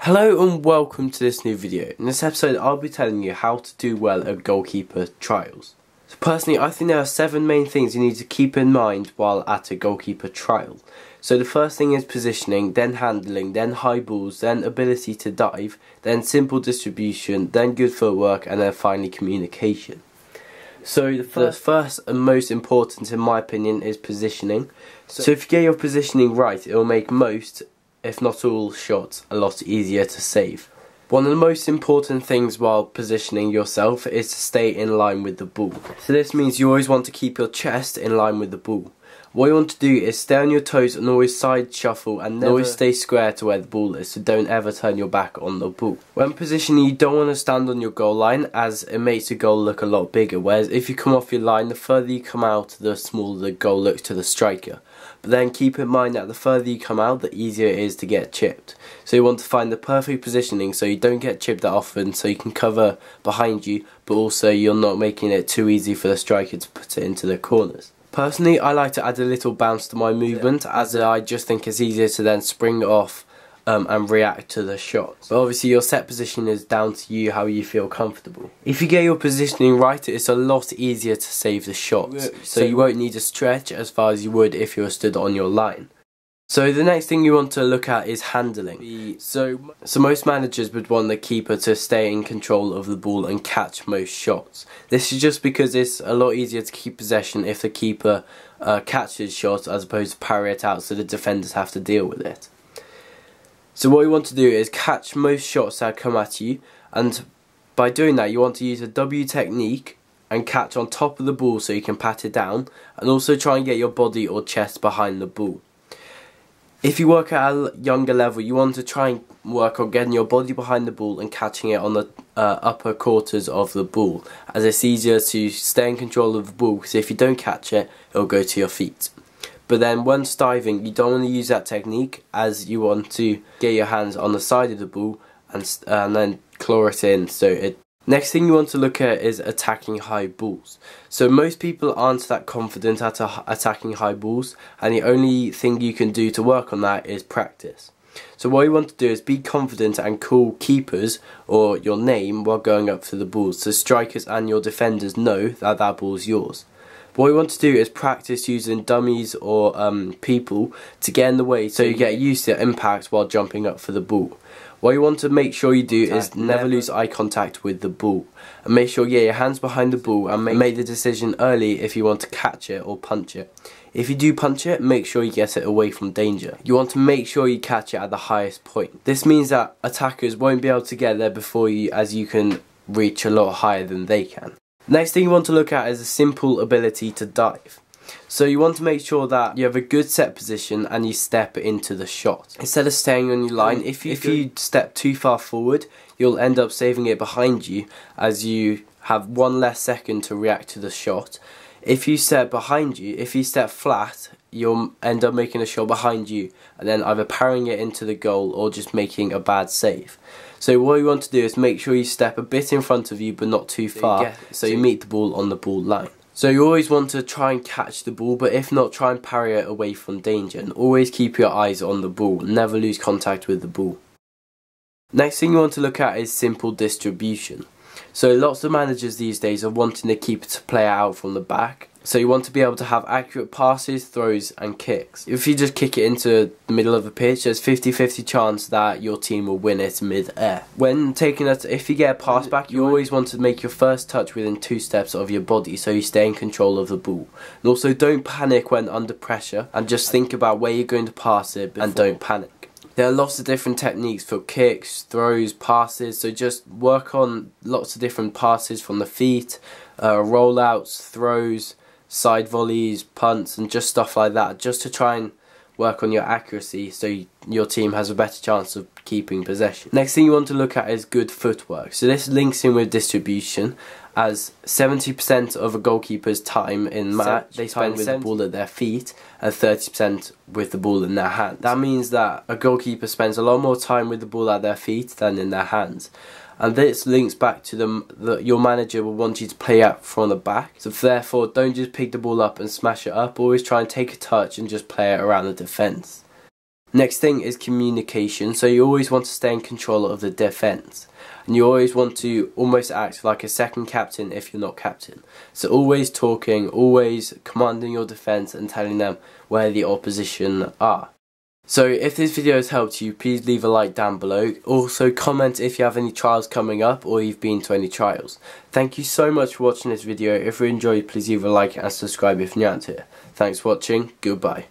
Hello and welcome to this new video. In this episode I'll be telling you how to do well at goalkeeper trials. So personally I think there are 7 main things you need to keep in mind while at a goalkeeper trial. So the first thing is positioning, then handling, then high balls, then ability to dive, then simple distribution, then good footwork, and then finally communication. So the first and most important in my opinion is positioning. So if you get your positioning right, it will make most, if not all, shots a lot easier to save. One of the most important things while positioning yourself is to stay in line with the ball. So this means you always want to keep your chest in line with the ball. What you want to do is stay on your toes and always side shuffle and always stay square to where the ball is, so don't ever turn your back on the ball. When positioning, you don't want to stand on your goal line as it makes the goal look a lot bigger, whereas if you come off your line, the further you come out, the smaller the goal looks to the striker. But then keep in mind that the further you come out, the easier it is to get chipped. So you want to find the perfect positioning so you don't get chipped that often, so you can cover behind you, but also you're not making it too easy for the striker to put it into the corners. Personally, I like to add a little bounce to my movement, as I just think it's easier to then spring off and react to the shot. But obviously your set position is down to you, how you feel comfortable. If you get your positioning right, it's a lot easier to save the shots, so you won't need to stretch as far as you would if you were stood on your line. So the next thing you want to look at is handling. So most managers would want the keeper to stay in control of the ball and catch most shots. This is just because it's a lot easier to keep possession if the keeper catches shots as opposed to parry it out, so the defenders have to deal with it. So what you want to do is catch most shots that come at you, and by doing that you want to use a W technique and catch on top of the ball so you can pat it down, and also try and get your body or chest behind the ball. If you work at a younger level, you want to try and work on getting your body behind the ball and catching it on the upper quarters of the ball, as it's easier to stay in control of the ball, because if you don't catch it, it'll go to your feet. But then once diving, you don't want to use that technique, as you want to get your hands on the side of the ball and then claw it in. Next thing you want to look at is attacking high balls. So most people aren't that confident at attacking high balls, and the only thing you can do to work on that is practice. So what you want to do is be confident and call keepers or your name while going up to the balls, so strikers and your defenders know that that ball is yours. What you want to do is practice using dummies or people to get in the way, so you get used to impact while jumping up for the ball. What you want to make sure you do is never lose eye contact with the ball, and make sure you get your hands behind the ball and make the decision early if you want to catch it or punch it. If you do punch it, make sure you get it away from danger. You want to make sure you catch it at the highest point. This means that attackers won't be able to get there before you, as you can reach a lot higher than they can. Next thing you want to look at is a simple ability to dive. So you want to make sure that you have a good set position and you step into the shot. Instead of staying on your line, if you step too far forward, you'll end up saving it behind you, as you have 1 less second to react to the shot. If you step behind you, if you step flat, you'll end up making a shot behind you and then either parrying it into the goal or just making a bad save. So what you want to do is make sure you step a bit in front of you but not too far, so you meet the ball on the ball line. So you always want to try and catch the ball, but if not, try and parry it away from danger, and always keep your eyes on the ball, never lose contact with the ball. Next thing you want to look at is simple distribution. So lots of managers these days are wanting the keeper to play out from the back. So you want to be able to have accurate passes, throws and kicks. If you just kick it into the middle of the pitch, there's 50-50 chance that your team will win it mid-air. When taking it, if you get a pass back, you always want to make your first touch within 2 steps of your body, so you stay in control of the ball. And also don't panic when under pressure, and just think about where you're going to pass it and don't panic. There are lots of different techniques for kicks, throws, passes, so just work on lots of different passes from the feet, rollouts, throws, side volleys, punts, and just stuff like that, just to try and work on your accuracy so your team has a better chance of keeping possession. Next thing you want to look at is good footwork. So this links in with distribution, as 70% of a goalkeeper's time in match they spend with the ball at their feet and 30% with the ball in their hands. That means that a goalkeeper spends a lot more time with the ball at their feet than in their hands. And this links back to your manager will want you to play out from the back. So therefore, don't just pick the ball up and smash it up. Always try and take a touch and just play it around the defence. Next thing is communication, so you always want to stay in control of the defence. And you always want to almost act like a second captain if you're not captain. So always talking, always commanding your defence and telling them where the opposition are. So if this video has helped you, please leave a like down below. Also comment if you have any trials coming up or you've been to any trials. Thank you so much for watching this video. If you enjoyed, please leave a like and subscribe if you're new out here. Thanks for watching, goodbye.